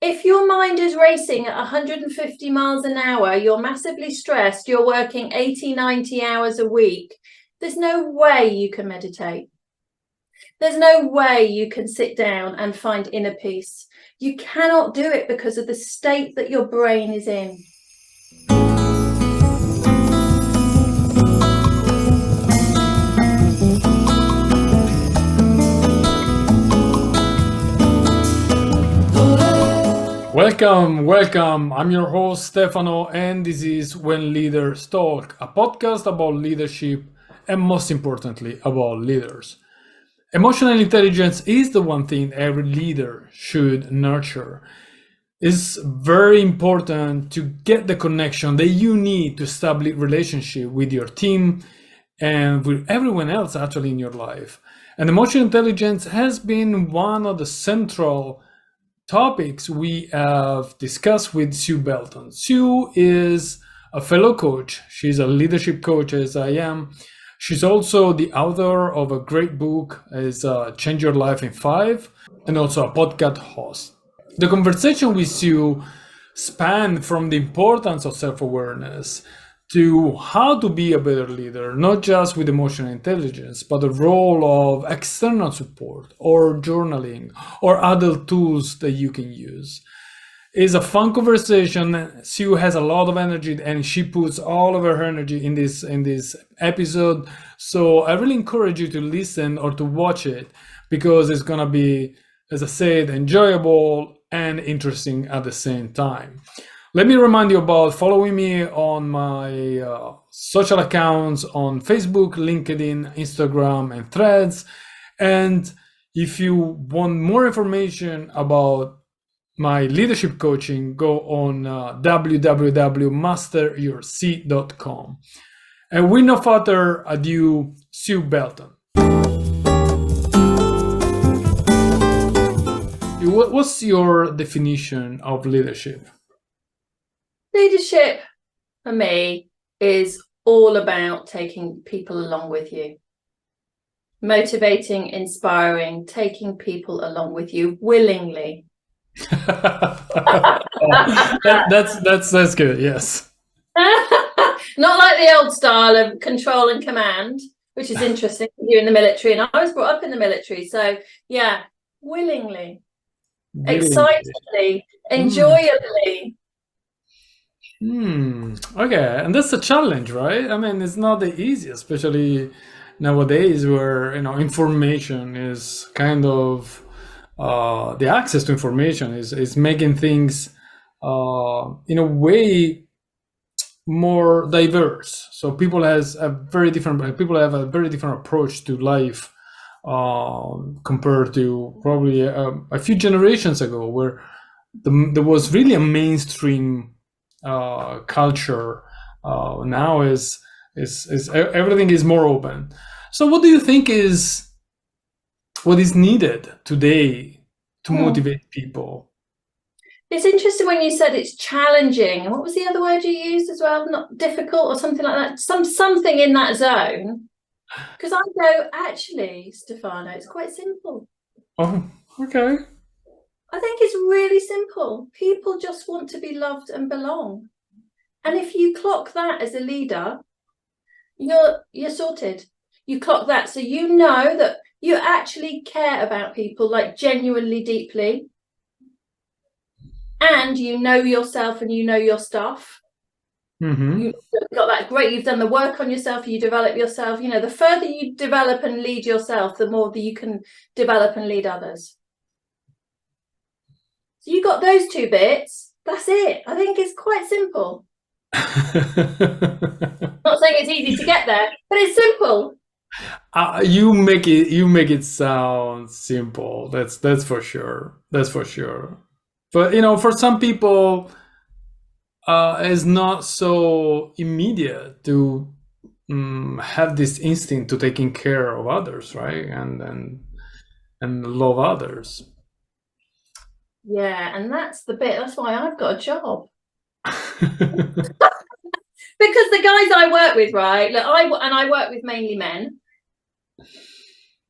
If your mind is racing at 150 miles an hour, you're massively stressed, you're working 80, 90 hours a week, there's no way you can meditate. There's no way you can sit down and find inner peace. You cannot do it because of the state that your brain is in. Welcome. I'm your host, Stefano, and this is When Leaders Talk, a podcast about leadership and, most importantly, about leaders. Emotional intelligence is the one thing every leader should nurture. It's very important to get the connection that you need to establish relationship with your team and with everyone else actually in your life. And emotional intelligence has been one of the central topics we have discussed with Sue Belton. Sue is a fellow coach. She's a leadership coach, as I am. She's also the author of a great book, is Change Your Life in 5, and also a podcast host. The conversation with Sue spanned from the importance of self-awareness to how to be a better leader, not just with emotional intelligence, but the role of external support or journaling or other tools that you can use. It's a fun conversation. Sue has a lot of energy and she puts all of her energy in this episode. So I really encourage you to listen or to watch it because it's gonna be, as I said, enjoyable and interesting at the same time. Let me remind you about following me on my social accounts on Facebook, LinkedIn, Instagram, and Threads. And if you want more information about my leadership coaching, go on www.masteryourseat.com. And with no further ado, Sue Belton. What's your definition of leadership? Leadership, for me, is all about taking people along with you. Motivating, inspiring, taking people along with you willingly. That's good, yes. Not like the old style of control and command, which is interesting. You're in the military, and I was brought up in the military. So, yeah, willingly, excitedly, enjoyably. Okay, and that's a challenge, right? I mean, it's not the easiest, especially nowadays where information is kind of the access to information is making things in a way more diverse. So people have a very different approach to life compared to probably a few generations ago, where there was really a mainstream culture. Now is everything is more open. So what do you think is what is needed today to motivate people? It's interesting when you said it's challenging. And what was the other word you used as well? Not difficult or something like that. Something in that zone. Because I go, actually, Stefano, it's quite simple. Oh, okay. I think it's really simple. People just want to be loved and belong. And if you clock that as a leader, you're sorted. You clock that. So you know that you actually care about people, like genuinely deeply. And you know yourself and you know your stuff. You've got that great. You've done the work on yourself. You develop yourself. The further you develop and lead yourself, the more that you can develop and lead others. So you got those two bits. That's it. I think it's quite simple. Not saying it's easy to get there, but it's simple. You make it sound simple. That's for sure. That's for sure. But for some people, it's not so immediate to have this instinct to taking care of others, right? And love others. Yeah, and that's the bit. That's why I've got a job. Because the guys I work with, right? Look, I work with mainly men.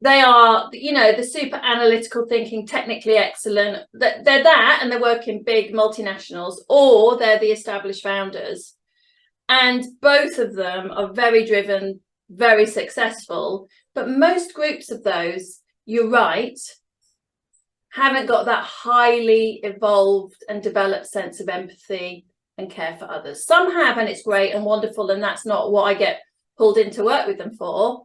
They are, the super analytical thinking, technically excellent. They're that, and they work in big multinationals, or they're the established founders. And both of them are very driven, very successful. But most groups of those, you're right, haven't got that highly evolved and developed sense of empathy and care for others. Some have, and it's great and wonderful, and that's not what I get pulled in to work with them for.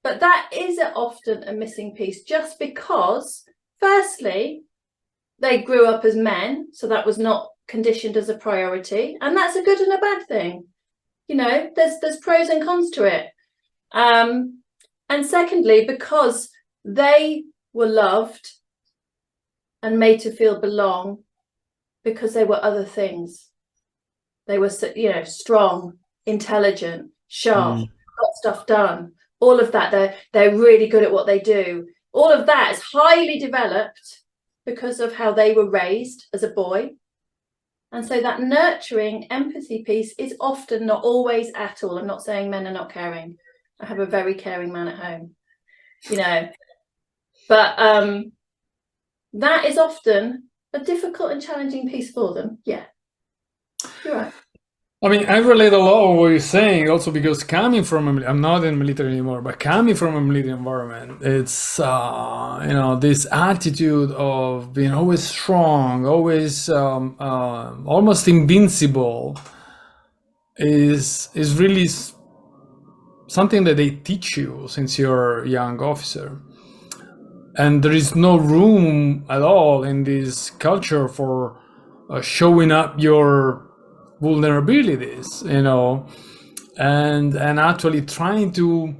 But that is often a missing piece, just because, firstly, they grew up as men, so that was not conditioned as a priority, and that's a good and a bad thing. There's pros and cons to it. And secondly, because they were loved and made to feel belong because they were other things. They were, strong, intelligent, sharp, got stuff done. All of that, they're really good at what they do. All of that is highly developed because of how they were raised as a boy. And so that nurturing empathy piece is often, not always at all. I'm not saying men are not caring. I have a very caring man at home, but that is often a difficult and challenging piece for them. Yeah, you're right. I mean, I relate a lot with what you're saying, also because coming from I'm not in the military anymore, but coming from a military environment, it's this attitude of being always strong, always almost invincible, is really something that they teach you since you're a young officer. And there is no room at all in this culture for showing up your vulnerabilities, and actually trying to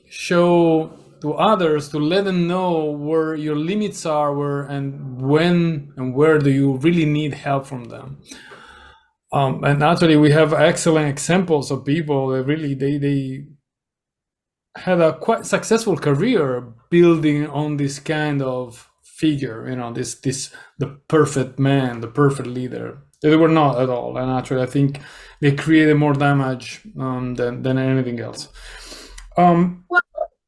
show to others, to let them know where your limits are, and when and where do you really need help from them. And actually, we have excellent examples of people that really they had a quite successful career building on this kind of figure, the perfect man, the perfect leader. They were not at all, and actually I think they created more damage than anything else. And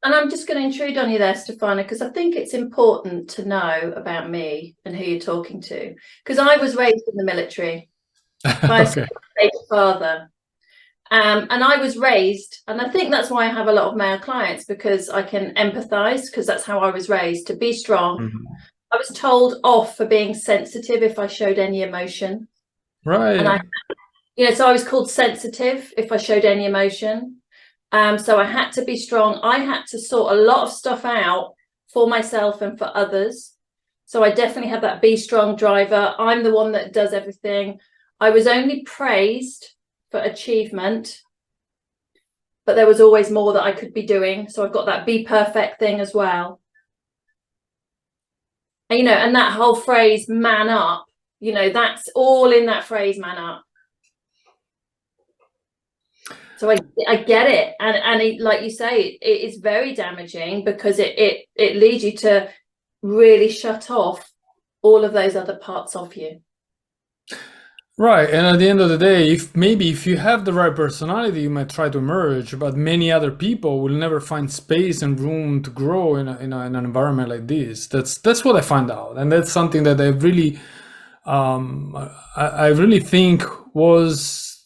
I'm just going to intrude on you there, Stefana, because I think it's important to know about me and who you're talking to, because I was raised in the military by a state father. And I was raised, and I think that's why I have a lot of male clients, because I can empathize, because that's how I was raised, to be strong. Mm-hmm. I was told off for being sensitive if I showed any emotion. Right. And so I was called sensitive if I showed any emotion. So I had to be strong. I had to sort a lot of stuff out for myself and for others. So I definitely had that be strong driver. I'm the one that does everything. I was only praised for achievement, but there was always more that I could be doing. So I've got that be perfect thing as well. And, and that whole phrase, man up, that's all in that phrase, man up. So I get it. And it, like you say, it is very damaging, because it leads you to really shut off all of those other parts of you. Right, and at the end of the day, if you have the right personality, you might try to emerge, but many other people will never find space and room to grow in an environment like this. That's what I found out, and that's something that I really, I really think was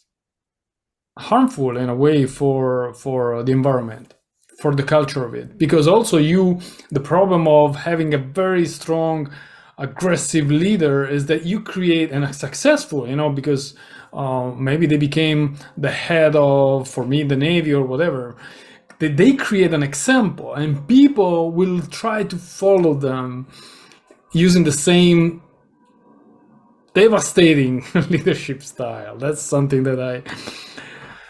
harmful in a way for the environment, for the culture of it, because also the problem of having a very strong, aggressive leader is that you create and successful, because maybe they became the head of, for me, the Navy or whatever, that they create an example, and people will try to follow them using the same devastating leadership style. That's something that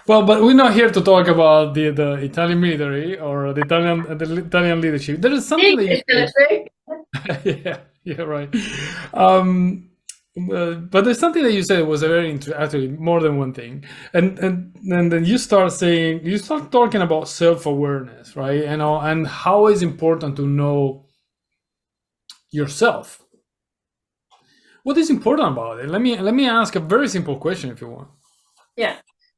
but we're not here to talk about the Italian military or the Italian leadership. There is something that yeah, right. But there's something that you said was a very actually more than one thing, and then you start talking about self-awareness, right? And how it's important to know yourself. What is important about it? Let me ask a very simple question, if you want. Yeah.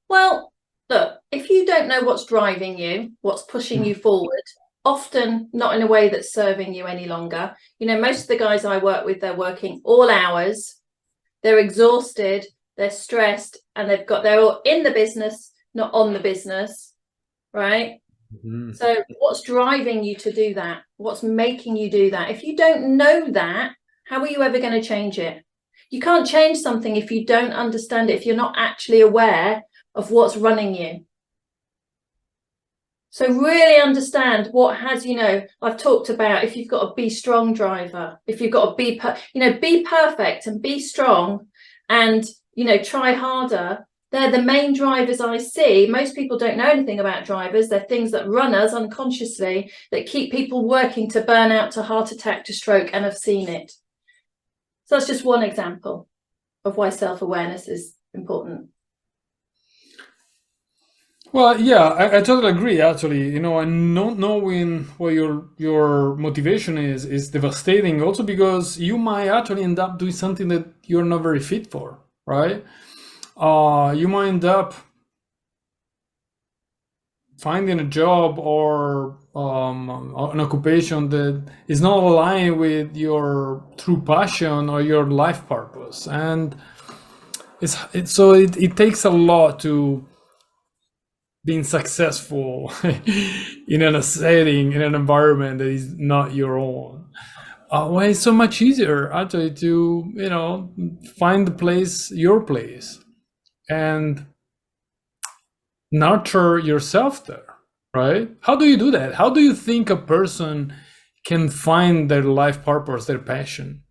Well, look, if you don't know what's driving you, what's pushing you forward, often not in a way that's serving you any longer. You know, most of the guys I work with, they're working all hours, they're exhausted, they're stressed, and they're all in the business, not on the business, right? Mhm. So what's driving you to do that? What's making you do that? If you don't know that, how are you ever going to change it? You can't change something if you don't understand it, if you're not actually aware of what's running you. So really understand what has, you know, I've talked about if you've got a be strong driver, if you've got a be perfect and be strong and, you know, try harder. They're the main drivers I see. Most people don't know anything about drivers. They're things that run us unconsciously that keep people working to burn out, to heart attack, to stroke, and I've seen it. So that's just one example of why self-awareness is important. Well, yeah, I totally agree. Actually, you know, and not knowing what your motivation is devastating. Also, because you might actually end up doing something that you're not very fit for, right? You might end up finding a job or an occupation that is not aligned with your true passion or your life purpose, and it takes a lot to being successful in a setting, in an environment that is not your own. Well, it's so much easier actually to, you know, find the place, your place, and nurture yourself there, right? How do you do that? How do you think a person can find their life purpose, their passion?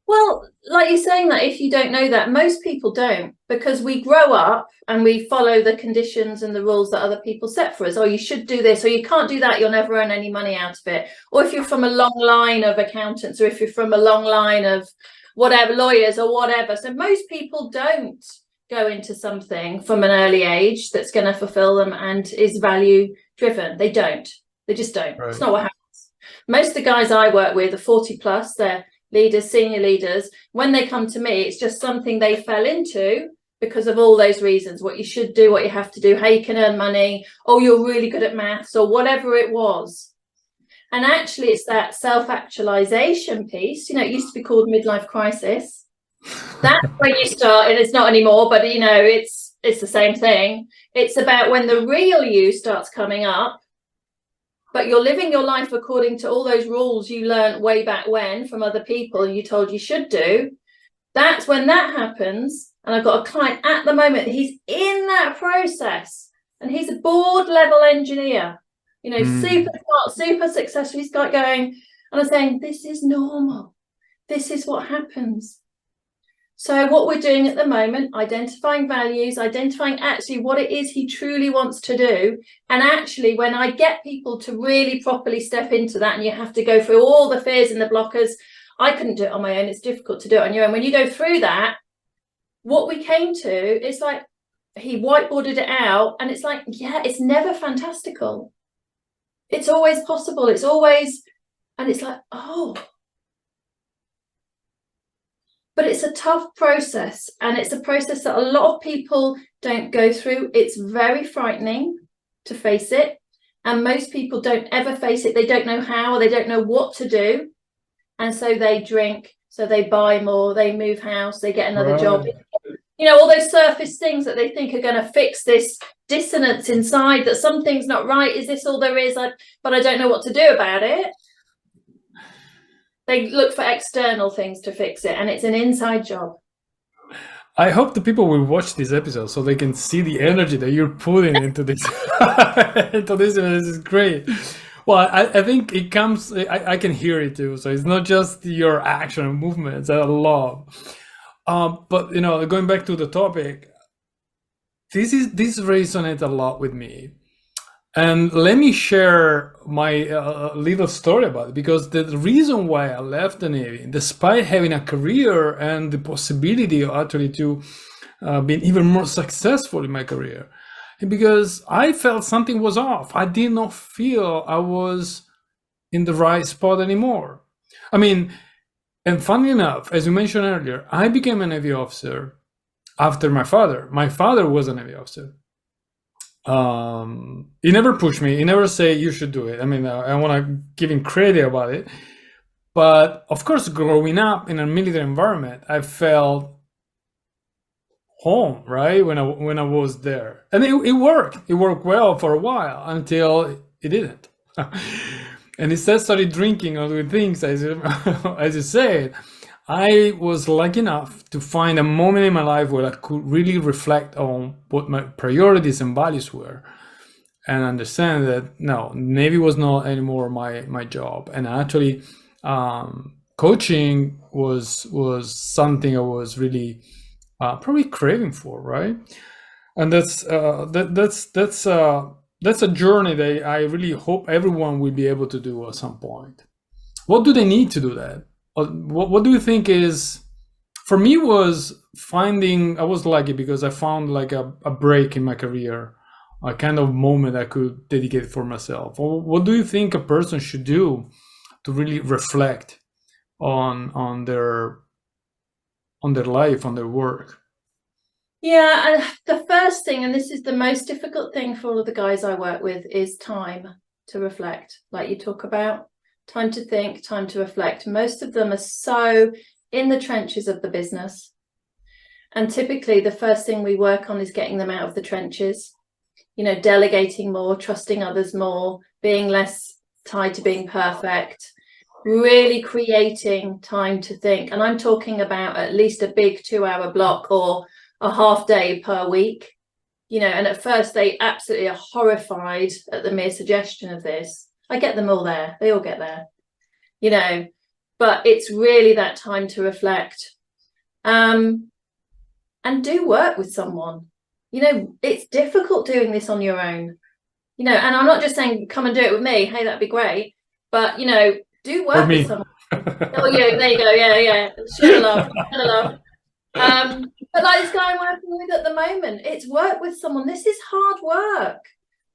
Well, like you're saying, that if you don't know that, most people don't, because we grow up and we follow the conditions and the rules that other people set for us. Or you should do this, or you can't do that, you'll never earn any money out of it. Or if you're from a long line of accountants, or if you're from a long line of whatever, lawyers or whatever. So most people don't go into something from an early age that's going to fulfill them and is value driven. They don't. They just don't. Right. It's not what happens. Most of the guys I work with are 40 plus. They're leaders, senior leaders. When they come to me, it's just something they fell into because of all those reasons: what you should do, what you have to do, how you can earn money, oh, you're really good at maths, or whatever it was. And actually it's that self-actualization piece. You know, it used to be called midlife crisis. That's when you start, and it's not anymore, but you know, it's the same thing. It's about when the real you starts coming up, but you're living your life according to all those rules you learned way back when from other people and you told you should do. That's when that happens. And I've got a client at the moment, he's in that process and he's a board level engineer, you know, super smart, super successful. He's got going, and I'm saying, this is normal. This is what happens. So what we're doing at the moment, identifying values, identifying actually what it is he truly wants to do. And actually, when I get people to really properly step into that, and you have to go through all the fears and the blockers, I couldn't do it on my own. It's difficult to do it on your own. When you go through that, what we came to, it's like he whiteboarded it out, and it's like, yeah, it's never fantastical. It's always possible. It's always, and it's like, oh. But it's a tough process, and it's a process that a lot of people don't go through. It's very frightening to face it, and most people don't ever face it. They don't know how, or they don't know what to do, and so they drink, so they buy more, they move house, they get another job. You know, all those surface things that they think are going to fix this dissonance inside, that something's not right. Is this all there is? But I don't know what to do about it. They look for external things to fix it, and it's an inside job. I hope the people will watch this episode so they can see the energy that you're putting into this. Into this is great. Well, I think it comes. I can hear it too. So it's not just your action and movements that I love. But you know, going back to the topic, this resonates a lot with me. And let me share my little story about it, because the reason why I left the Navy, despite having a career and the possibility actually to be even more successful in my career, because I felt something was off. I did not feel I was in the right spot anymore. I mean, and funny enough, as you mentioned earlier, I became a Navy officer after my father. My father was a Navy officer. He never pushed me. He never say you should do it. I mean, I want to give him credit about it. But of course, growing up in a military environment, I felt home, right? When I was there, and it worked. It worked well for a while until it didn't. And instead started drinking or doing things, as as you said. I was lucky enough to find a moment in my life where I could really reflect on what my priorities and values were, and understand that no, Navy was not anymore my job, and actually, coaching was something I was really probably craving for, right? And that's a journey that I really hope everyone will be able to do at some point. What do they need to do that? What do you think is, for me, was finding, I was lucky because I found like a break in my career, a kind of moment I could dedicate for myself. What do you think a person should do to really reflect on their life, on their work? Yeah, and the first thing, and this is the most difficult thing for all of the guys I work with, is time to reflect, like you talk about. Time to think, time to reflect. Most of them are so in the trenches of the business. And typically the first thing we work on is getting them out of the trenches, delegating more, trusting others more, being less tied to being perfect, really creating time to think. And I'm talking about at least a big 2-hour block or a half day per week, and at first they absolutely are horrified at the mere suggestion of this. I get them all there. They all get there, but it's really that time to reflect, and do work with someone. It's difficult doing this on your own, and I'm not just saying come and do it with me. Hey, that'd be great. But, do work with someone. Oh, yeah, there you go. Yeah. Share the love. But like this guy I'm working with at the moment, it's work with someone. This is hard work.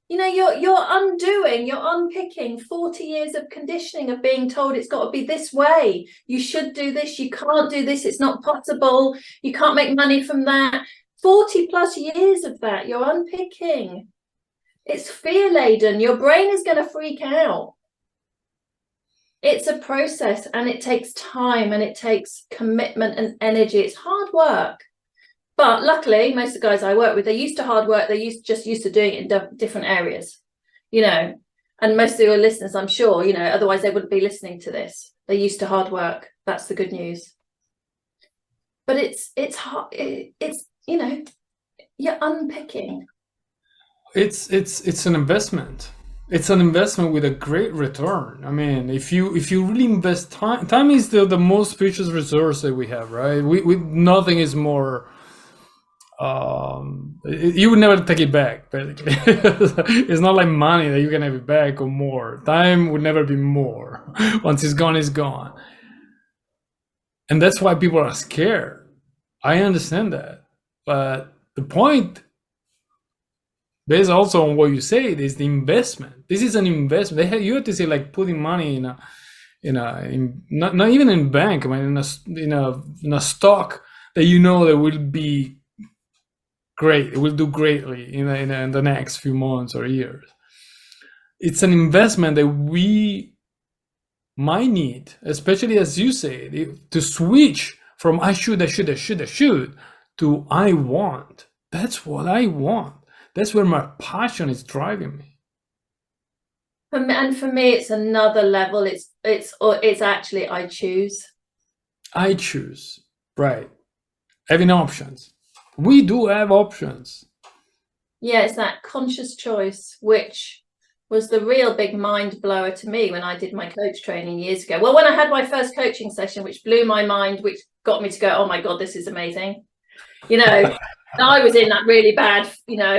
You're unpicking 40 years of conditioning of being told it's got to be this way. You should do this. You can't do this. It's not possible. You can't make money from that. 40 plus years of that you're unpicking. It's fear laden. Your brain is going to freak out. It's a process, and it takes time, and it takes commitment and energy. It's hard work. But luckily, most of the guys I work with, they're used to hard work. They're just used to doing it in different areas, and most of your listeners, I'm sure, otherwise they wouldn't be listening to this. They're used to hard work. That's the good news. But it's hard. It's you're unpicking. It's an investment. It's an investment with a great return. I mean, if you really invest time, time is the most precious resource that we have, right? We nothing is more. You would never take it back, basically. It's not like money that you can have it back or more. Time would never be more. Once it's gone, it's gone. And that's why people are scared. I understand that. But the point, based also on what you said, is the investment. This is an investment. You have to say, like, putting money in not even in bank. I mean, in a stock that that will be great. It will do greatly in the next few months or years. It's an investment that we might need, especially as you say, to switch from I should to I want. That's what I want. That's where my passion is driving me. And for me, it's another level. It's actually I choose. I choose, right? Having options. We do have options. Yeah, it's that conscious choice, which was the real big mind blower to me when I did my coach training years ago. Well, when I had my first coaching session, which blew my mind, which got me to go, oh my God, this is amazing. I was in that really bad,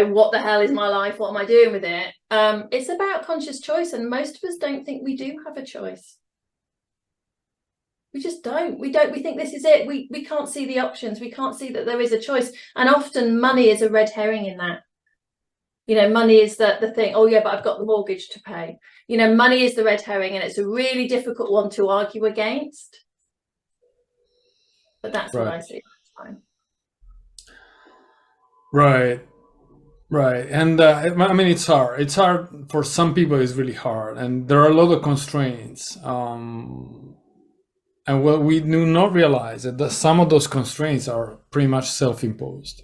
what the hell is my life? What am I doing with it? It's about conscious choice. And most of us don't think we do have a choice. We just don't. We think this is it. We can't see the options. We can't see that there is a choice. And often money is a red herring in that. Money is the thing. Oh, yeah, but I've got the mortgage to pay. Money is the red herring, and it's a really difficult one to argue against. But that's right. What I see. Right. Right. And I mean, it's hard. It's hard for some people. It's really hard, and there are a lot of constraints. And what we do not realize is that some of those constraints are pretty much self-imposed.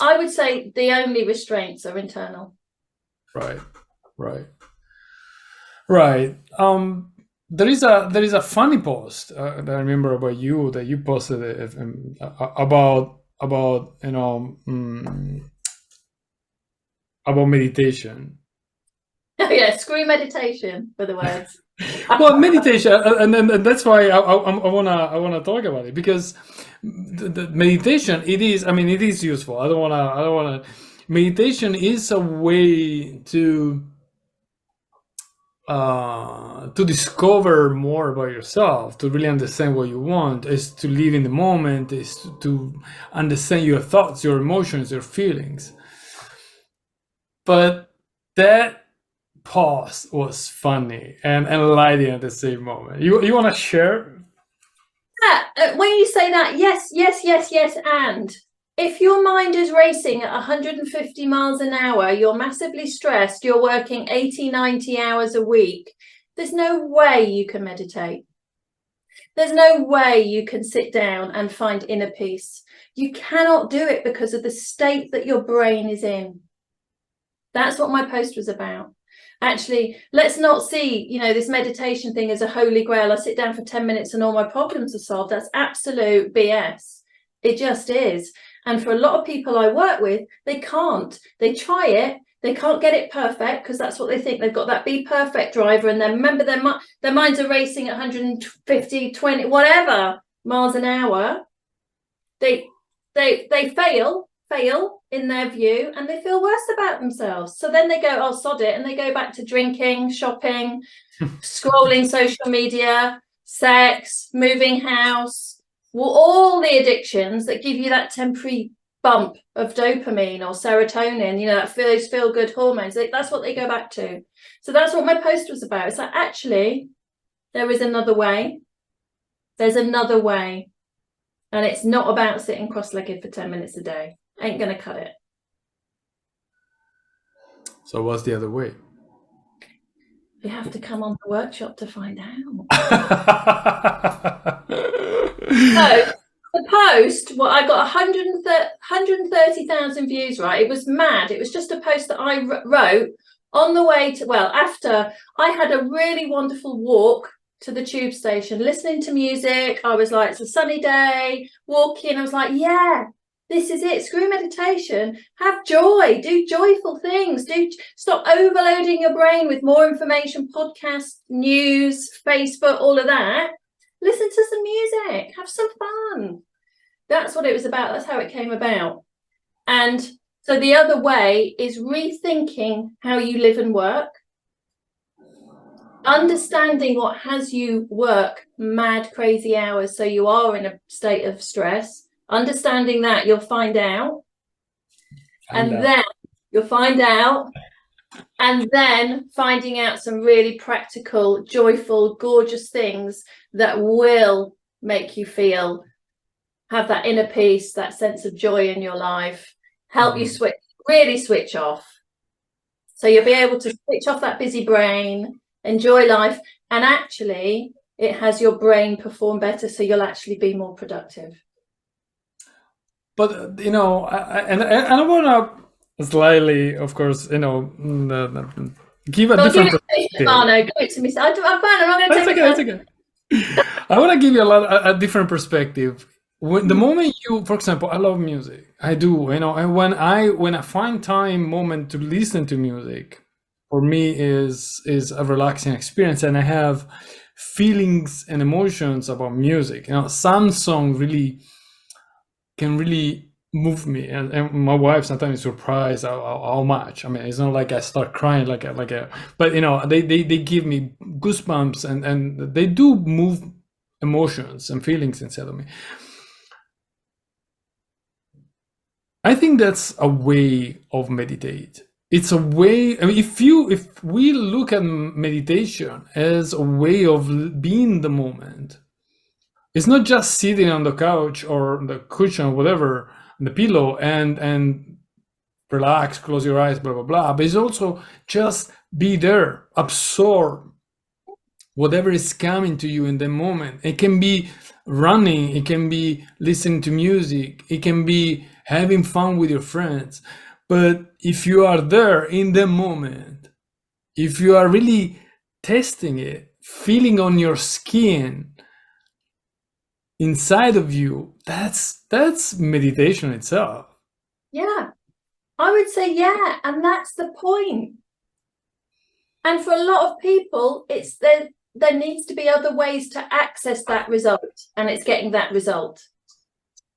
I would say the only restraints are internal. Right. Right. Right. There is a funny post that I remember about you that you posted about about meditation. Oh yeah, screw meditation for the words. Well, meditation, and that's why I wanna talk about it, because the meditation, it is. I mean, it is useful. I don't wanna. Meditation is a way to discover more about yourself, to really understand what you want, is to live in the moment, is to understand your thoughts, your emotions, your feelings. But that pause was funny and enlightening at the same moment. You want to share? Yeah, when you say that, yes, and if your mind is racing at 150 miles an hour, you're massively stressed, you're working 80, 90 hours a week, there's no way you can meditate. There's no way you can sit down and find inner peace. You cannot do it because of the state that your brain is in. That's what my post was about. Actually, let's not see, this meditation thing as a holy grail. I sit down for 10 minutes and all my problems are solved. That's absolute BS. It just is. And for a lot of people I work with, they can't. They try it. They can't get it perfect because that's what they think. They've got that be perfect driver. And then remember, their minds are racing at 150, 20, whatever miles an hour. They fail in their view, and they feel worse about themselves. So then they go, oh, sod it, and they go back to drinking, shopping, scrolling social media, sex, moving house, all the addictions that give you that temporary bump of dopamine or serotonin, that feel good hormones. That's what they go back to. So that's what my post was about. It's like, actually, there is another way. There's another way. And it's not about sitting cross-legged for 10 minutes a day. Ain't gonna cut it. So what's the other way? You have to come on the workshop to find out. So the post, well, I got 130,000 views, right? It was mad. It was just a post that I wrote on the way to, after I had a really wonderful walk to the tube station, listening to music. I was like, it's a sunny day, walking. I was like, yeah, this is it. Screw meditation. Have joy. Do joyful things. Stop overloading your brain with more information, podcasts, news, Facebook, all of that. Listen to some music. Have some fun. That's what it was about. That's how it came about. And so the other way is rethinking how you live and work. Understanding what has you work mad, crazy hours, so you are in a state of stress. Understanding that, you'll find out. Then you'll find out. And then finding out some really practical, joyful, gorgeous things that will make you have that inner peace, that sense of joy in your life, help you really switch off. So you'll be able to switch off that busy brain, enjoy life, and actually it has your brain perform better, so you'll actually be more productive. But I want to slightly, of course, give a different perspective. Oh no, go to me. I'm fine. I'm not going to take it. It's okay. I want to give you a different perspective. The moment for example, I love music. I do, and when I find moment to listen to music, for me is a relaxing experience, and I have feelings and emotions about music. Some songs can really move me, and my wife sometimes is surprised how much. I mean, it's not like I start crying but they give me goosebumps, and they do move emotions and feelings inside of me. I think that's a way of meditate. It's a way. I mean, if we look at meditation as a way of being in the moment, it's not just sitting on the couch or the cushion or whatever, the pillow, and relax, close your eyes, blah, blah, blah. But it's also just be there, absorb whatever is coming to you in the moment. It can be running, it can be listening to music, it can be having fun with your friends. But if you are there in the moment, if you are really testing it, feeling on your skin, inside of you, that's meditation itself. Yeah, I would say, yeah, and that's the point. And for a lot of people, it's there needs to be other ways to access that result, and it's getting that result.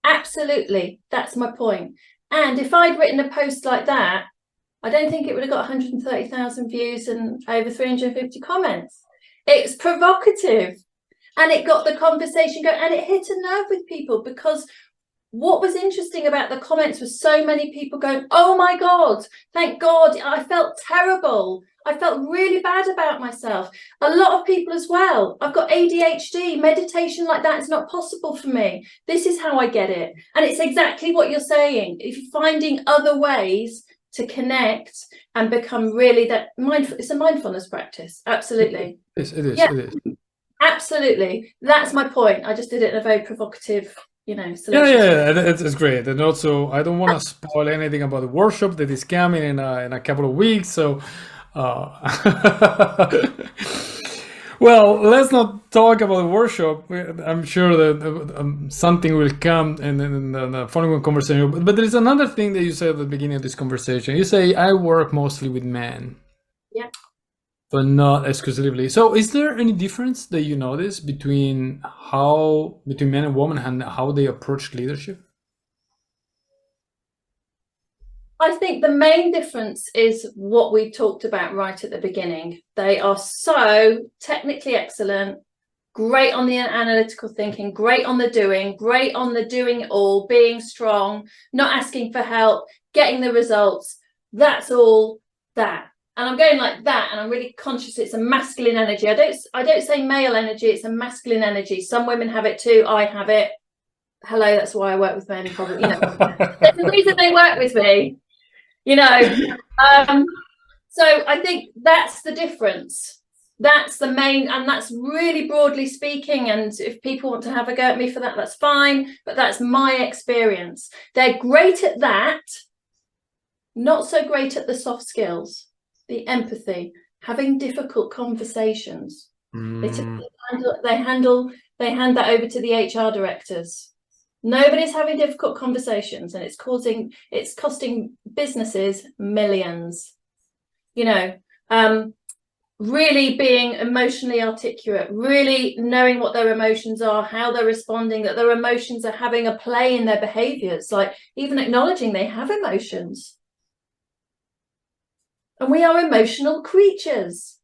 Absolutely, that's my point. And if I'd written a post like that, I don't think it would have got 130,000 views and over 350 comments. It's provocative, and it got the conversation going, and it hit a nerve with people, because what was interesting about the comments was so many people going, oh my God, thank God, I felt terrible. I felt really bad about myself. A lot of people as well. I've got ADHD. Meditation like that is not possible for me. This is how I get it. And it's exactly what you're saying. If you're finding other ways to connect and become really that mindful, it's a mindfulness practice. Absolutely. It is. Yeah, it is. absolutely. That's my point. I just did it in a very provocative, selection. Yeah, it's great. And also, I don't want to spoil anything about the workshop that is coming in a couple of weeks. So, well, let's not talk about the workshop. I'm sure that something will come in the following conversation. But there is another thing that you said at the beginning of this conversation. You say, I work mostly with men. Yeah. But not exclusively. So is there any difference that you notice between men and women and how they approach leadership? I think the main difference is what we talked about right at the beginning. They are so technically excellent, great on the analytical thinking, great on the doing it all, being strong, not asking for help, getting the results. That's all that. And I'm going like that, and I'm really conscious it's a masculine energy. I don't say male energy, it's a masculine energy. Some women have it too, I have it. Hello, that's why I work with men, probably, There's the reason they work with me, So I think that's the difference. That's the main, and that's really broadly speaking. And if people want to have a go at me for that, that's fine. But that's my experience. They're great at that, not so great at the soft skills, the empathy, having difficult conversations. They hand that over to the HR directors. Nobody's having difficult conversations, and it's costing businesses millions. Really being emotionally articulate, really knowing what their emotions are, how they're responding, that their emotions are having a play in their behaviors, like even acknowledging they have emotions. And we are emotional creatures.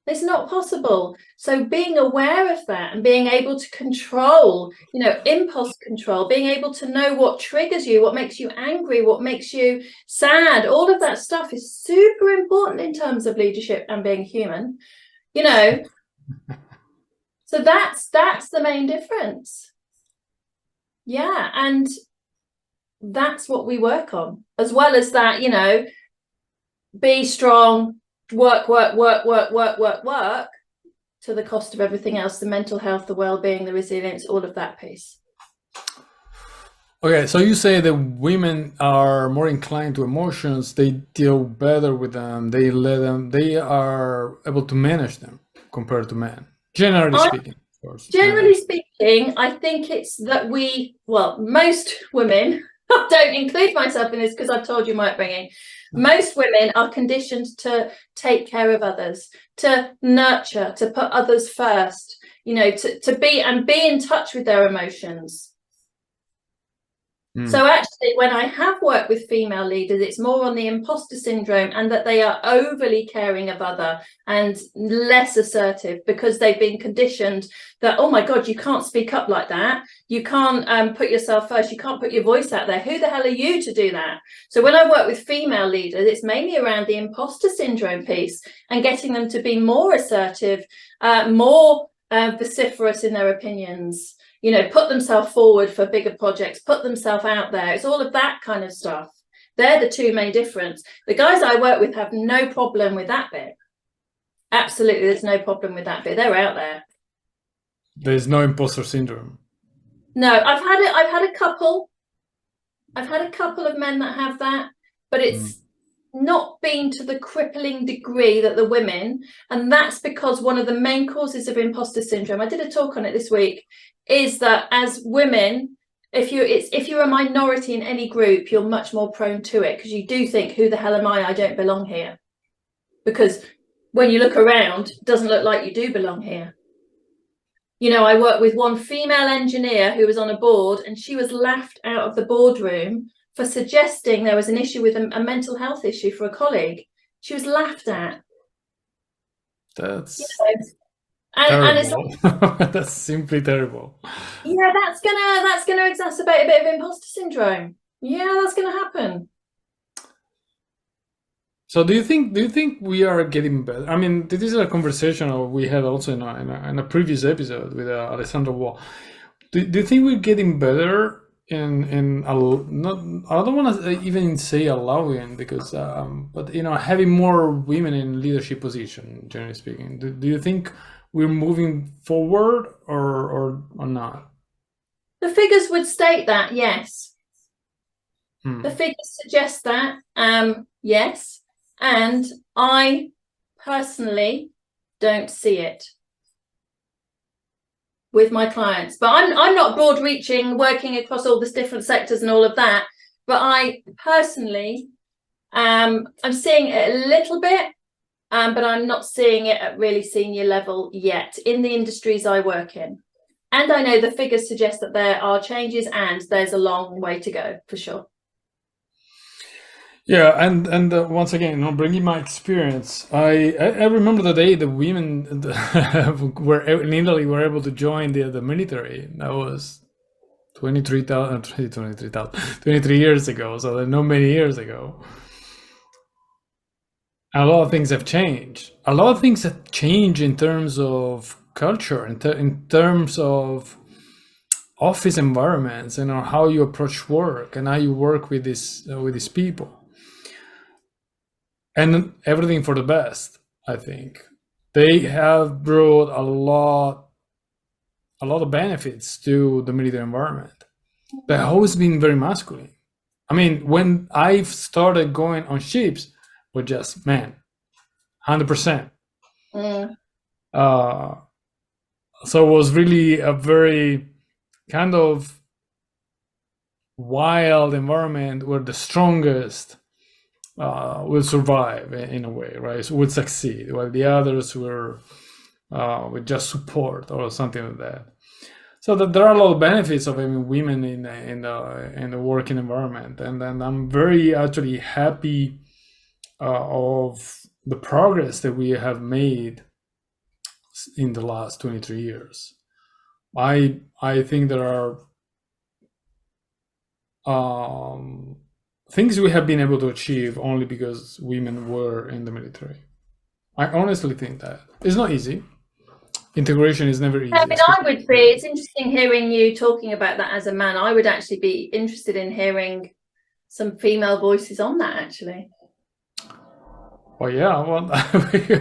It's not possible. So being aware of that and being able to control, impulse control, being able to know what triggers you, what makes you angry, what makes you sad, all of that stuff is super important in terms of leadership and being human, So that's the main difference. Yeah, and that's what we work on, as well as that, be strong, work to the cost of everything else, the mental health, the well-being, the resilience, all of that piece. Okay, so you say that women are more inclined to emotions, they deal better with them, they are able to manage them compared to men, generally speaking, of course. Generally speaking, I think it's that most women, I don't include myself in this because I've told you my upbringing, most women are conditioned to take care of others, to nurture, to put others first, to be in touch with their emotions. So actually, when I have worked with female leaders, it's more on the imposter syndrome, and that they are overly caring of other and less assertive because they've been conditioned that, oh my God, you can't speak up like that. You can't put yourself first. You can't put your voice out there. Who the hell are you to do that? So when I work with female leaders, it's mainly around the imposter syndrome piece and getting them to be more assertive, more vociferous in their opinions, put themselves forward for bigger projects, put themselves out there. It's all of that kind of stuff. They're the two main difference. The guys I work with have no problem with that bit. Absolutely, there's no problem with that bit. They're out there. There's no imposter syndrome. No, I've had a couple of men that have that, but it's not been to the crippling degree that the women, and that's because one of the main causes of imposter syndrome, I did a talk on it this week, is that as women, if you're a minority in any group, you're much more prone to it, because you do think, who the hell am I don't belong here, because when you look around, it doesn't look like you do belong here. You know, I worked with one female engineer who was on a board, and she was laughed out of the boardroom for suggesting there was an issue with a mental health issue for a colleague. She was laughed at. That's terrible. And it's like, that's simply terrible. Yeah, that's gonna exacerbate a bit of imposter syndrome. Yeah, that's gonna happen. So do you think we are getting better? I mean, this is a conversation we had also in a previous episode with Alessandro Wall. Do you think we're getting better in not, I don't want to even say allowing, because but you know, having more women in leadership position, generally speaking? Do you think we're moving forward or not? The figures would state that, yes. The figures suggest that, yes. And I personally don't see it with my clients, but I'm not broad reaching, working across all these different sectors and all of that, but I personally I'm seeing it a little bit, but I'm not seeing it at really senior level yet in the industries I work in. And I know the figures suggest that there are changes, and there's a long way to go for sure. Yeah, and once again, you know, bringing my experience, I remember the day the women were in Italy were able to join the military. That was 23 years ago, so not many years ago. A lot of things have changed. A lot of things have changed in terms of culture, in terms of office environments, and how you approach work and how you work with these people. And everything for the best, I think. They have brought a lot of benefits to the military environment. They've always been very masculine. I mean, when I started going on ships, were just men, 100%. So it was really a very kind of wild environment where the strongest will survive in a way, right? So would succeed, while the others were with just support or something like that. So that there are a lot of benefits of having women in the working environment, and I'm very actually happy of the progress that we have made in the last 23 years. I think there are things we have been able to achieve only because women were in the military. I honestly think that it's not easy. Integration is never easy. I mean, it's interesting hearing you talking about that as a man. I would actually be interested in hearing some female voices on that, actually. Well, yeah, well,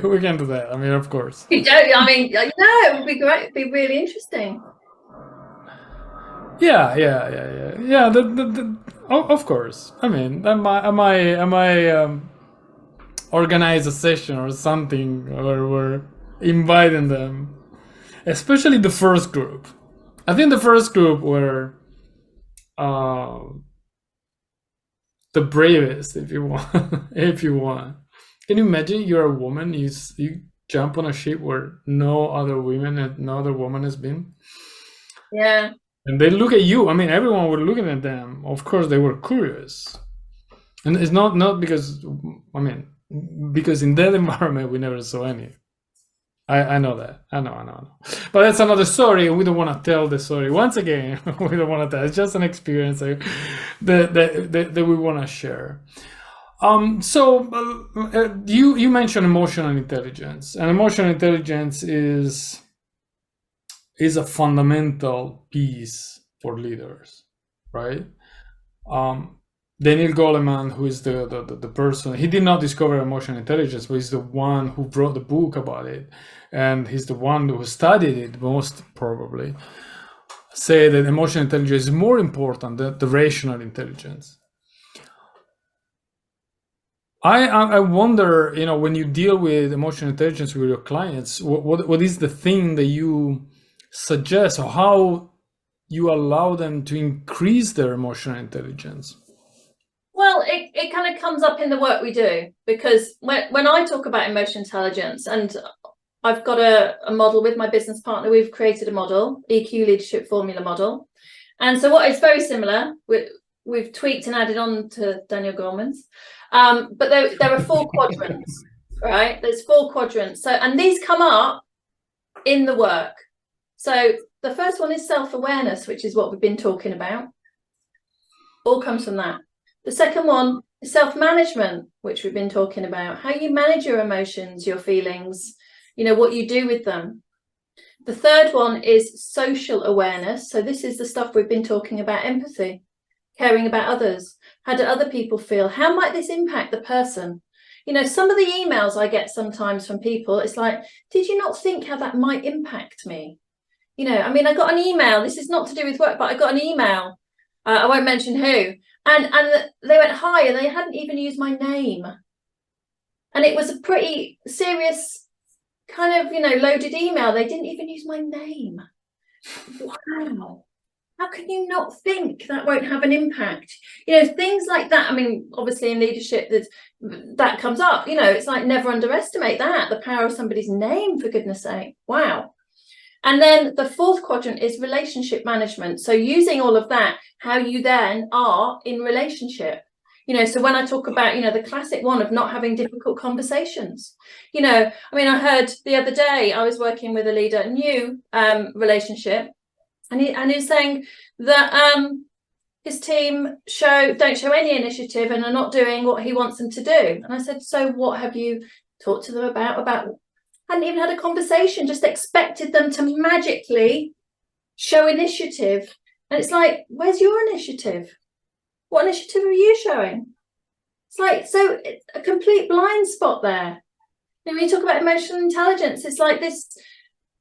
we can do that. I mean, of course. You don't, I mean, no, it would be great. It'd be really interesting. Yeah. Of course. I mean, I might organize a session or something, or we're inviting them, especially the first group. I think the first group were the bravest, if you want. If you want. Can you imagine you're a woman, you jump on a ship where no other woman and no other woman has been? Yeah. And they look at you. I mean, everyone was looking at them. Of course, they were curious. And it's not because, I mean, because in that environment, we never saw any. I know that. I know. But that's another story. We don't want to tell the story. Once again, we don't want to tell. It's just an experience that we want to share. So you mentioned emotional intelligence, and emotional intelligence is a fundamental piece for leaders, right? Daniel Goleman, who is the person, he did not discover emotional intelligence, but he's the one who wrote the book about it, and he's the one who studied it most probably, say that emotional intelligence is more important than the rational intelligence. I wonder, when you deal with emotional intelligence with your clients, what is the thing that you suggest, or how you allow them to increase their emotional intelligence? Well, it kind of comes up in the work we do, because when I talk about emotional intelligence, and I've got a model with my business partner, we've created a model, EQ Leadership Formula Model. And so what is very similar, we've tweaked and added on to Daniel Goleman's, but there are 4 quadrants, right? There's 4 quadrants. So, and these come up in the work. So the first one is self-awareness, which is what we've been talking about. All comes from that. The second one is self-management, which we've been talking about, how you manage your emotions, your feelings, what you do with them. The third one is social awareness. So this is the stuff we've been talking about: empathy, caring about others. How do other people feel? How might this impact the person? Some of the emails I get sometimes from people, it's like, did you not think how that might impact me? I got an email, this is not to do with work, but I got an email, I won't mention who, and they went hi, and they hadn't even used my name. And it was a pretty serious kind of, loaded email. They didn't even use my name. Wow. How can you not think that won't have an impact? Things like that. Obviously in leadership, that comes up. It's like, never underestimate that, the power of somebody's name, for goodness sake. Wow. And then the 4th quadrant is relationship management. So using all of that, how you then are in relationship. So when I talk about, the classic one of not having difficult conversations, I heard the other day, I was working with a leader, a new relationship, and he was saying that his team don't show any initiative and are not doing what he wants them to do. And I said, so what have you talked to them about? Hadn't even had a conversation, just expected them to magically show initiative. And it's like, where's your initiative? What initiative are you showing? It's like, so a complete blind spot there. When you talk about emotional intelligence, it's like this,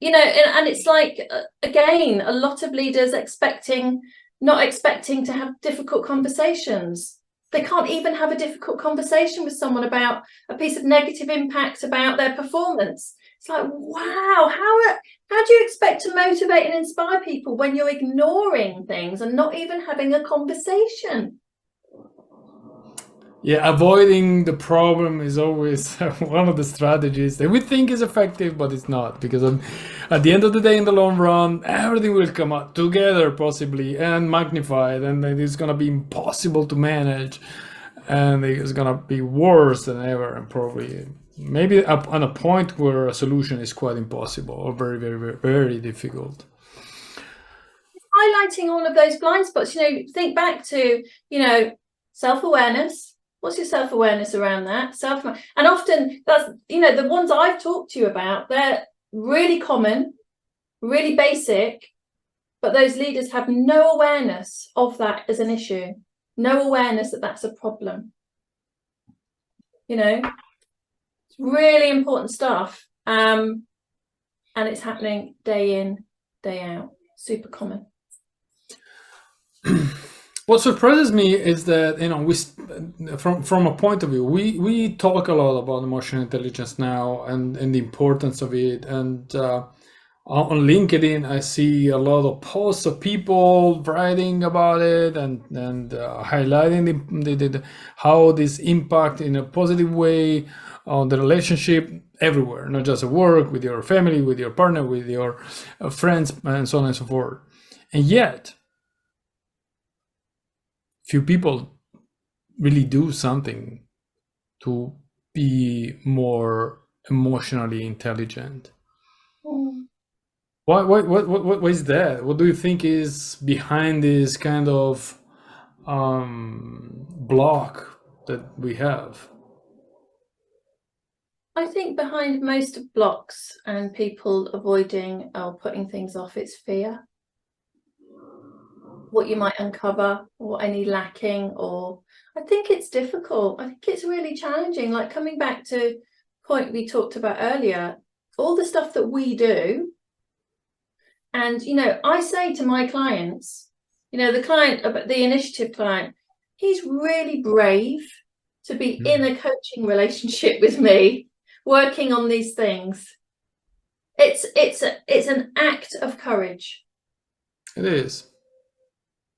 and it's like, again, a lot of leaders not expecting to have difficult conversations. They can't even have a difficult conversation with someone about a piece of negative impact about their performance. It's like, wow, how do you expect to motivate and inspire people when you're ignoring things and not even having a conversation? Yeah, avoiding the problem is always one of the strategies that we think is effective, but it's not, because at the end of the day, in the long run, everything will come out together possibly and magnified, and it's going to be impossible to manage, and it's going to be worse than ever, and probably maybe on a point where a solution is quite impossible or very, very, very, very difficult. Highlighting all of those blind spots, think back to, self-awareness. What's your self-awareness around that? And often that's, the ones I've talked to you about, they're really common, really basic, but those leaders have no awareness of that as an issue, no awareness that that's a problem. It's really important stuff. And it's happening day in, day out, super common. What surprises me is that, we from a point of view, we talk a lot about emotional intelligence now and the importance of it. And on LinkedIn, I see a lot of posts of people writing about it and highlighting how this impact in a positive way on the relationship everywhere, not just at work, with your family, with your partner, with your friends, and so on and so forth. And yet, few people really do something to be more emotionally intelligent. What is that? What do you think is behind this kind of block that we have? I think behind most blocks and people avoiding or putting things off, it's fear. what you might uncover, or any lacking, or I think it's difficult. I think it's really challenging. Like coming back to the point we talked about earlier, all the stuff that we do. And, I say to my clients, the initiative client, he's really brave to be in a coaching relationship with me, working on these things. It's an act of courage. It is.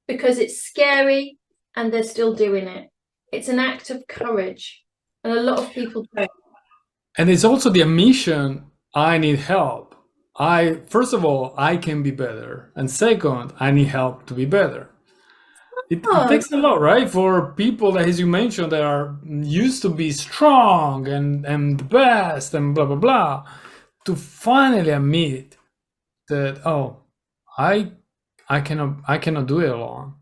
Because it's scary and they're still doing it. It's an act of courage. And a lot of people don't. And it's also the admission, I need help. First of all, I can be better. And second, I need help to be better. It takes a lot, right? For people that, as you mentioned, that are used to be strong and the best and blah, blah, blah, to finally admit that, oh, I cannot do it alone.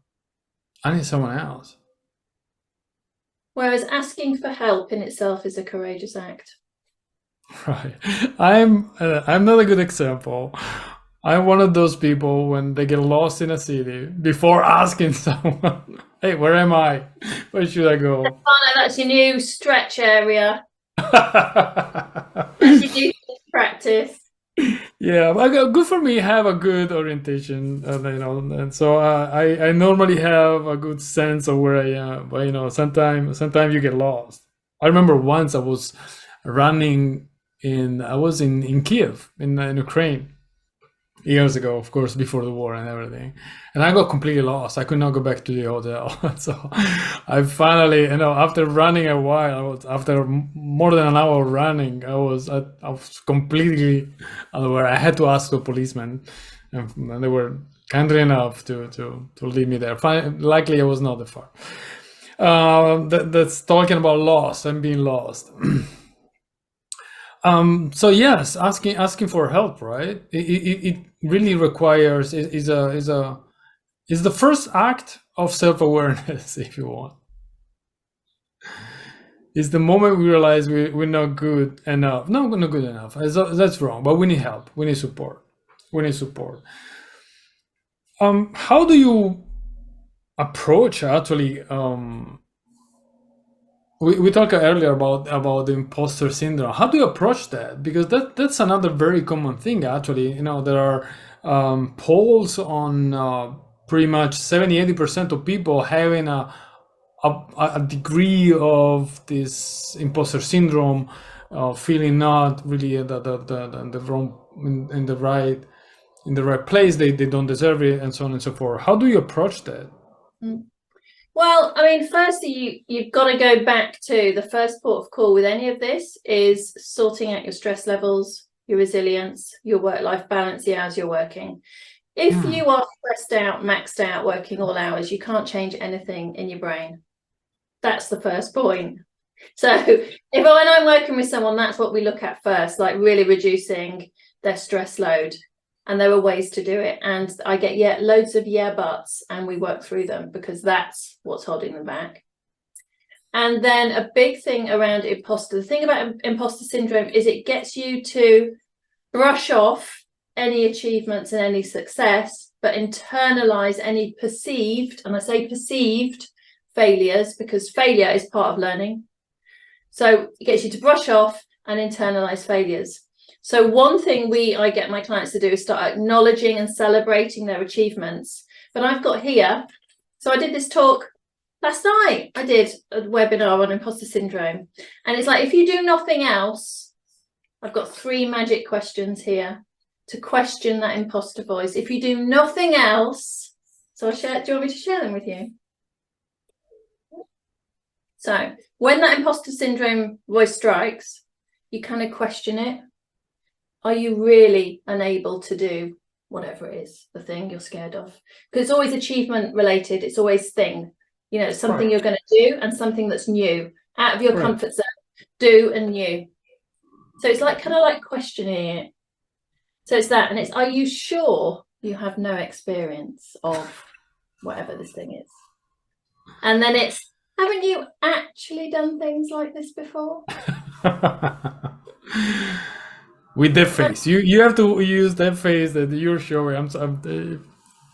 I need someone else. Whereas asking for help in itself is a courageous act. Right. I'm not a good example. I'm one of those people when they get lost in a city before asking someone, hey, where am I? Where should I go? That's your new stretch area. That's your new practice. Yeah, good for me. Have a good orientation, and so I normally have a good sense of where I am. But sometimes you get lost. I remember once I was running in Kiev in Ukraine years ago, of course, before the war and everything, and I got completely lost. I could not go back to the hotel. So I finally, after running a while, after more than an hour running, I was completely unaware. I had to ask the policeman, and they were kindly enough to leave me there. Luckily, I was not that far. That's talking about loss and being lost. So yes, asking for help, right? It really requires is the first act of self-awareness, if you want. It's the moment we realize we're not good enough. No, we're not good enough. That's wrong. But we need help. We need support. How do you approach actually? We talked earlier about the imposter syndrome. How do you approach that? Because that's another very common thing, actually. There are polls on pretty much 70-80% of people having a degree of this imposter syndrome, feeling not really the wrong in the right place. They don't deserve it, and so on and so forth. How do you approach that? Well, I mean, firstly, you've got to go back to the first port of call with any of this is sorting out your stress levels, your resilience, your work-life balance, the hours you're working. If you are stressed out, maxed out, working all hours, you can't change anything in your brain. That's the first point. So when I'm working with someone, that's what we look at first, like really reducing their stress load. And there are ways to do it. And I get loads of buts, and we work through them because that's what's holding them back. And then a big thing around the thing about imposter syndrome is it gets you to brush off any achievements and any success, but internalize any perceived, and I say perceived, failures, because failure is part of learning. So it gets you to brush off and internalize failures. So one thing I get my clients to do is start acknowledging and celebrating their achievements. But I've got here, so I did this talk last night. I did a webinar on imposter syndrome. And it's like, if you do nothing else, I've got 3 magic questions here to question that imposter voice. If you do nothing else, so do you want me to share them with you? So when that imposter syndrome voice strikes, you kind of question it. Are you really unable to do whatever it is, the thing you're scared of? Because it's always achievement related. It's always thing, something you're going to do and something that's new, out of your comfort zone, do and new. So it's like kind of like questioning it. So it's that, and it's, are you sure you have no experience of whatever this thing is? And then it's, haven't you actually done things like this before? With that face, you have to use that face that you're showing.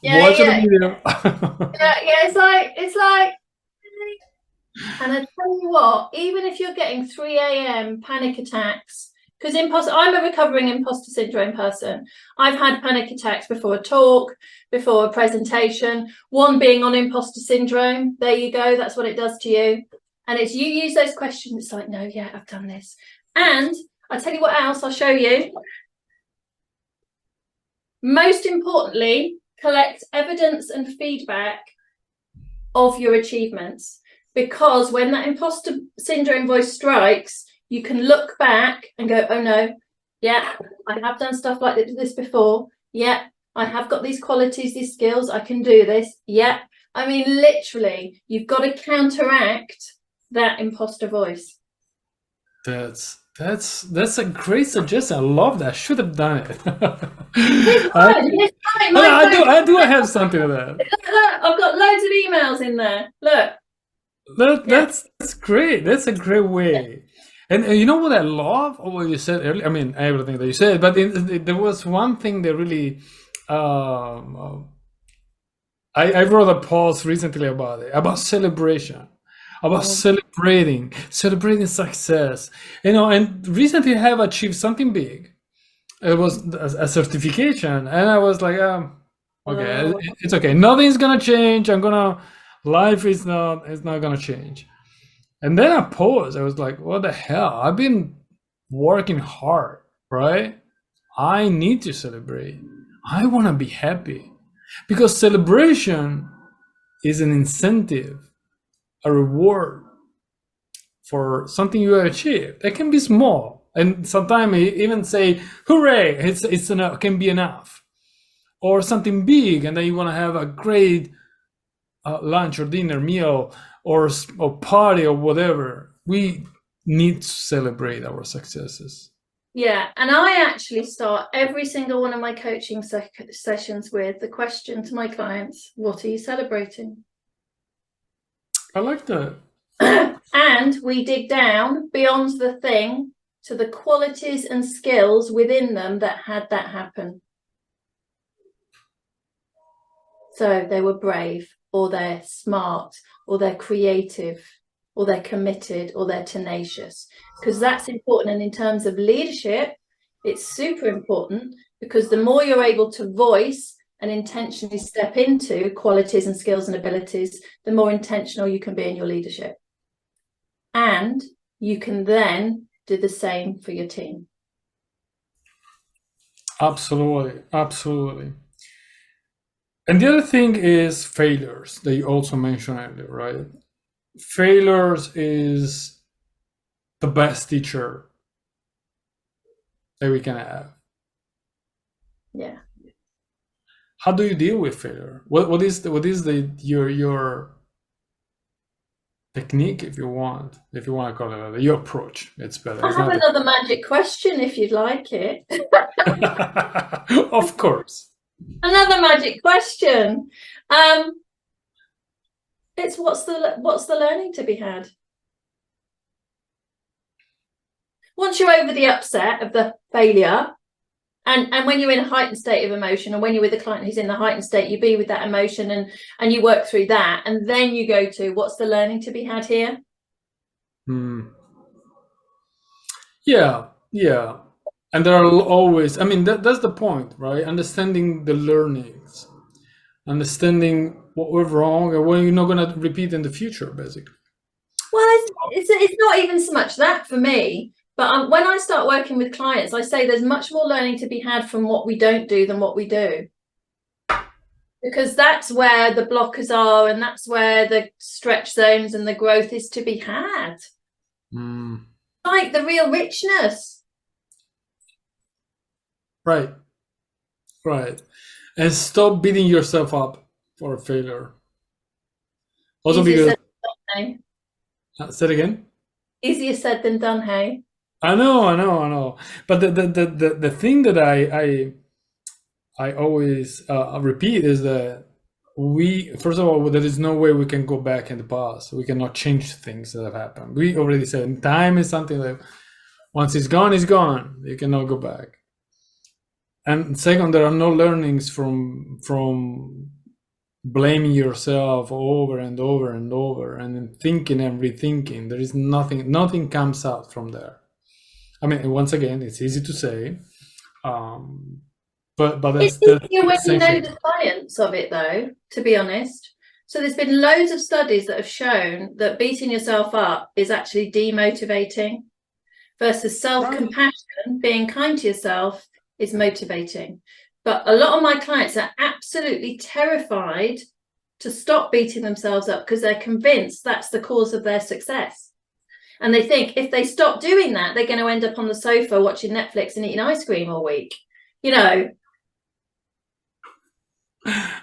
Yeah, watch the yeah, video. yeah. It's like, and I tell you what, even if you're getting 3 a.m. panic attacks, because I'm a recovering imposter syndrome person. I've had panic attacks before a talk, before a presentation, one being on imposter syndrome. There you go. That's what it does to you. And it's you use those questions. It's like, no, yeah, I've done this. And I'll tell you what else I'll show you. Most importantly, collect evidence and feedback of your achievements, because when that imposter syndrome voice strikes, you can look back and go, oh no, yeah, I have done stuff like this before. Yeah, I have got these qualities, these skills, I can do this. Yeah, I mean, literally, you've got to counteract that imposter voice. That's a great suggestion. I love that. I should have done it. It's fine. I do have something like that. Look, I've got loads of emails in there. Look. That's great. That's a great way. And you know what I love? What you said earlier. I mean, everything that you said, but there was one thing that really. I wrote a post recently about it, about celebration, about celebrating success. You know, and recently I have achieved something big. It was a certification, and I was like, okay, it's okay. Nothing's gonna change. Life is not. It's not gonna change. And then I paused. I was like, what the hell? I've been working hard, right? I need to celebrate. I want to be happy, because celebration is an incentive, a reward for something you have achieved. It can be small, and sometimes even say, "Hooray!" It's enough. Can be enough, or something big, and then you want to have a great lunch or dinner meal or party or whatever. We need to celebrate our successes. Yeah, and I actually start every single one of my coaching sessions with the question to my clients, what are you celebrating? I like that. And we dig down beyond the thing to the qualities and skills within them that had that happen. So they were brave, or they're smart, or they're creative, or they're committed, or they're tenacious, because that's important. And in terms of leadership, it's super important, because the more you're able to voice and intentionally step into qualities and skills and abilities, the more intentional you can be in your leadership. And you can then do the same for your team. Absolutely, absolutely. And the other thing is failures that you also mentioned earlier, right? Failures is the best teacher that we can have. Yeah. How do you deal with failure? What is your technique, if you want to call it that, your approach? It's better. I have another magic question if you'd like it. Of course. Another magic question. It's what's the learning to be had? Once you're over the upset of the failure, and when you're in a heightened state of emotion, and when you're with a client who's in the heightened state, you be with that emotion and you work through that, and then you go to what's the learning to be had here? Yeah. And there are always, I mean, that's the point, right? Understanding the learnings, understanding what went wrong and what you're not going to repeat in the future, basically. Well, it's not even so much that for me, but when I start working with clients, I say there's much more learning to be had from what we don't do than what we do. Because that's where the blockers are, and that's where the stretch zones and the growth is to be had. Like the real richness. Right. And stop beating yourself up for a failure. Also, Easier because said than done, say it again. Easier said than done, hey. I know. But the thing that I always repeat is that first of all, there is no way we can go back in the past. We cannot change things that have happened. We already said time is something that once it's gone, it's gone. You cannot go back. And second, there are no learnings from blaming yourself over and over and over and then thinking and rethinking. There is nothing comes out from there. I mean, once again, it's easy to say, but It's that's easier when you know essential. the science of it, though, to be honest. So there's been loads of studies that have shown that beating yourself up is actually demotivating versus self-compassion, being kind to yourself, is motivating. But a lot of my clients are absolutely terrified to stop beating themselves up because they're convinced that's the cause of their success. And they think if they stop doing that, they're going to end up on the sofa watching Netflix and eating ice cream all week. You know.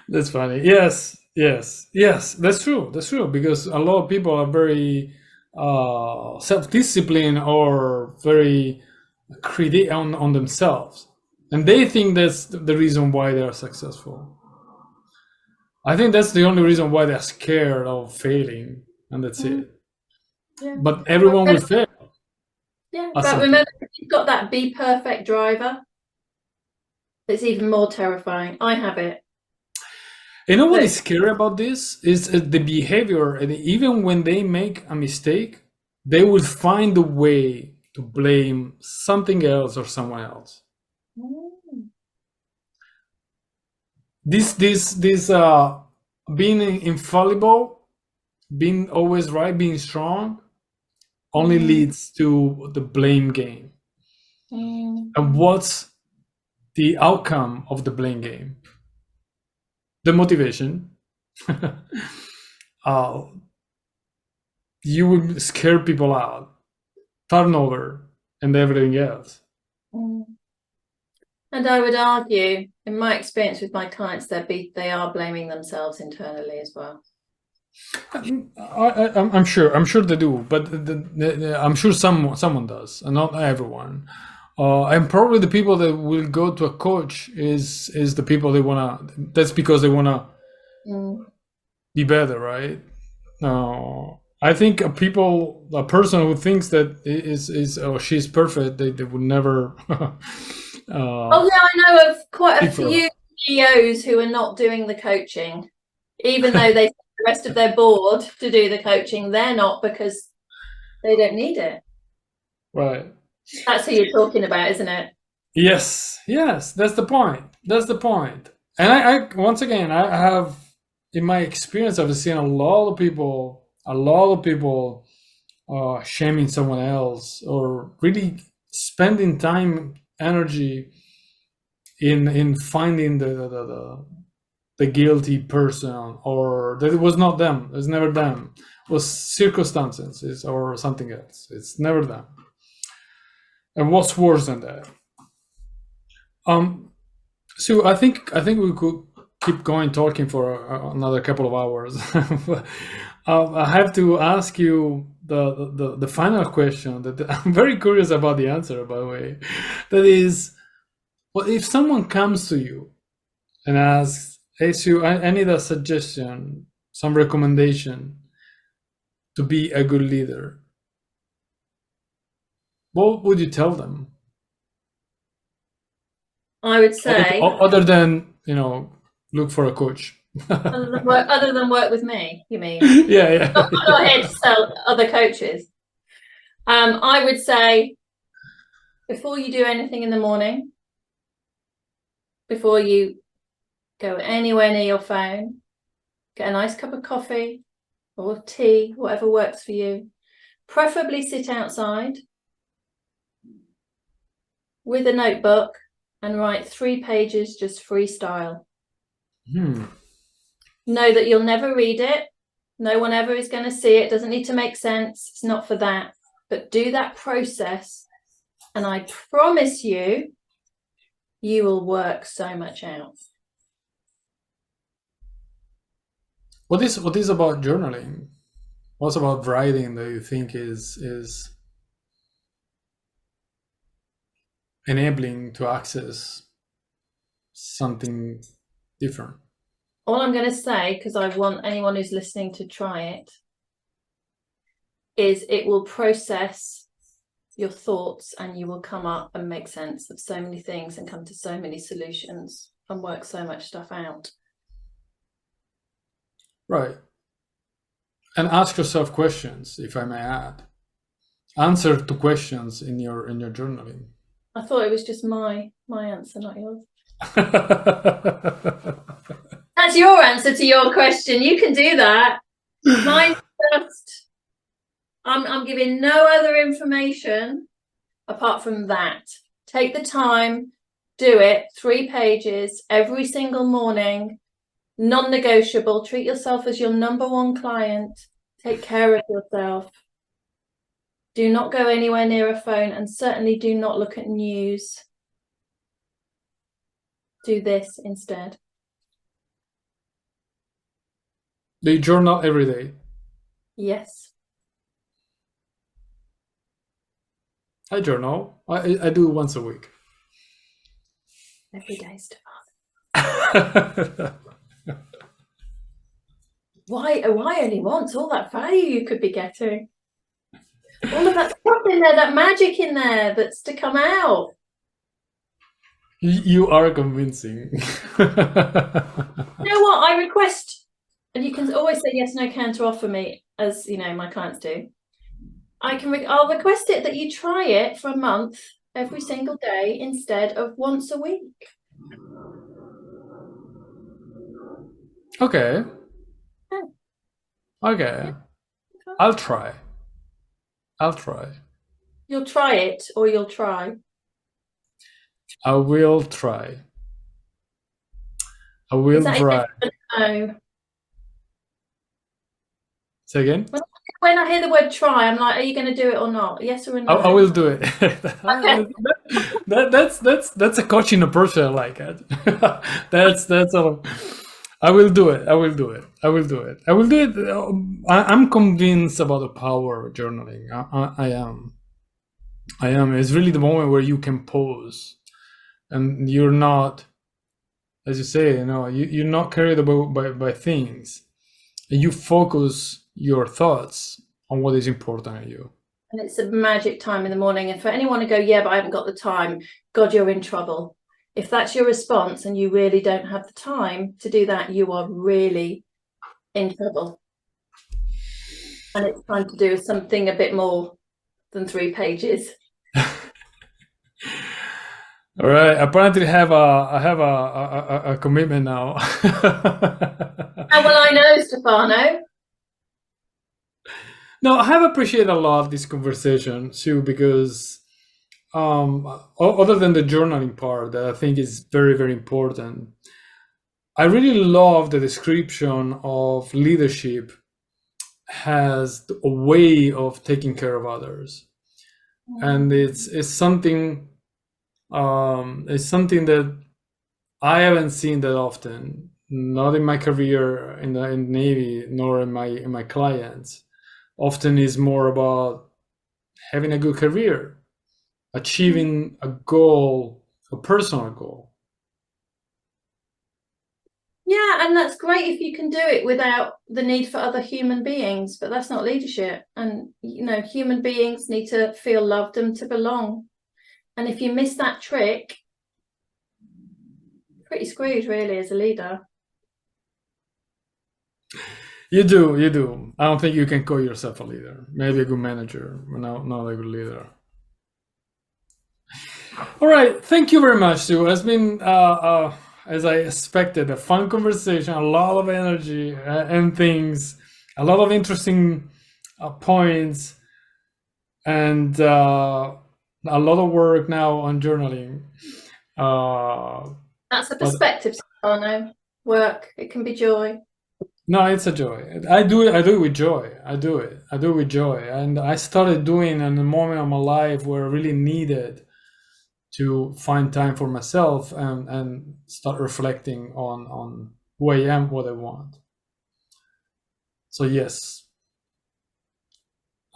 That's funny. Yes, that's true, because a lot of people are very self-disciplined or very critic on themselves, and they think that's the reason why they are successful. I think that's the only reason why they're scared of failing, and that's it. Yeah. But everyone will fail. Yeah, but remember, if you've got that be perfect driver, it's even more terrifying. I have it. You know what is scary about this is the behavior, and even when they make a mistake, they will find a way to blame something else or someone else. This being infallible, being always right, being strong, only leads to the blame game. And what's the outcome of the blame game? The motivation. You will scare people out, turnover, and everything else. And I would argue, in my experience with my clients, they are blaming themselves internally as well. I'm sure they do, but I'm sure someone does, and not everyone. And probably the people that will go to a coach is the people they wanna. That's because they wanna be better, right? I think a person who thinks that is or she's perfect, they would never. Oh yeah, I know of quite a few CEOs who are not doing the coaching, even though they send the rest of their board to do the coaching. They're not because they don't need it. Right. That's who you're talking about, isn't it? Yes, that's the point. And I once again, I have, in my experience, I've seen a lot of people shaming someone else, or really spending time, energy in finding the guilty person, or that it was not them. It's never them. It was circumstances or something else. It's never them. And what's worse than that? So I think we could keep going talking for another couple of hours. I have to ask you the final question that I'm very curious about the answer, by the way. That is, well, if someone comes to you and asks, "Hey, Sue, I need a suggestion, some recommendation to be a good leader," what would you tell them? I would say, other than, look for a coach. other than work with me, you mean? Yeah. I'm not here to sell other coaches. I would say, before you do anything in the morning, before you go anywhere near your phone, get a nice cup of coffee or tea, whatever works for you. Preferably sit outside with a notebook and write 3 pages, just freestyle. Know that you'll never read it. No one ever is going to see it. It doesn't need to make sense. It's not for that. But do that process, and I promise you, you will work so much out. What is about journaling? What's about writing that you think is enabling to access something different? All I'm going to say, because I want anyone who's listening to try it, is it will process your thoughts, and you will come up and make sense of so many things and come to so many solutions and work so much stuff out. Right. And ask yourself questions, if I may add. Answer to questions in your journaling. I thought it was just my answer, not yours. That's your answer to your question. You can do that. Mine just, I'm giving no other information apart from that. Take the time, do it, 3 pages every single morning, non-negotiable. Treat yourself as your #1 client. Take care of yourself. Do not go anywhere near a phone, and certainly do not look at news. Do this instead. Do you journal every day? Yes. I journal. I do once a week. Every day, Stefan. I Why only once? All that value you could be getting. All of that stuff in there, that magic in there that's to come out. You are convincing. You know what? I request, and you can always say yes, no counter offer me, as you know my clients do. I'll request it that you try it for a month every single day instead of once a week. Okay. Oh. Okay. I'll try. You'll try it, or you'll try. I will try. I will try. No. Say again? When I hear the word try, I'm like, are you going to do it or not? Yes or no? I will do it. Okay. That's a coach in a person. I like it. that's all. I will do it. I'm convinced about the power of journaling. I am. It's really the moment where you can pause, and you're not, as you say, you're not carried away by things. You focus your thoughts on what is important to you. And it's a magic time in the morning. And for anyone to go, yeah, but I haven't got the time, God, you're in trouble. If that's your response and you really don't have the time to do that, you are really in trouble. And it's time to do something a bit more than 3 pages. All right. Apparently, I have a commitment now. How will I know, Stefano? No, I have appreciated a lot this conversation, Sue, because other than the journaling part that I think is very, very important, I really love the description of leadership has a way of taking care of others. And it's something that I haven't seen that often, not in my career in the Navy, nor in my clients. Often is more about having a good career, achieving a goal, a personal goal. Yeah, and that's great if you can do it without the need for other human beings, but that's not leadership. And human beings need to feel loved and to belong. And if you miss that trick, pretty screwed really as a leader. You do. I don't think you can call yourself a leader. Maybe a good manager, but not a good leader. All right. Thank you very much, Sue. It's been, as I expected, a fun conversation, a lot of energy and things, a lot of interesting points, and a lot of work now on journaling. That's a perspective, Stefano. Work, it can be joy. No, it's a joy. I do it with joy. I do it with joy. And I started doing in a moment of my life where I really needed to find time for myself and start reflecting on who I am, what I want. So yes,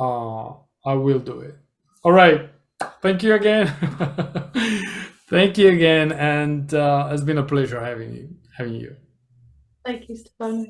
I will do it. All right. Thank you again. Thank you again. And it's been a pleasure having you. Thank you, Stefano.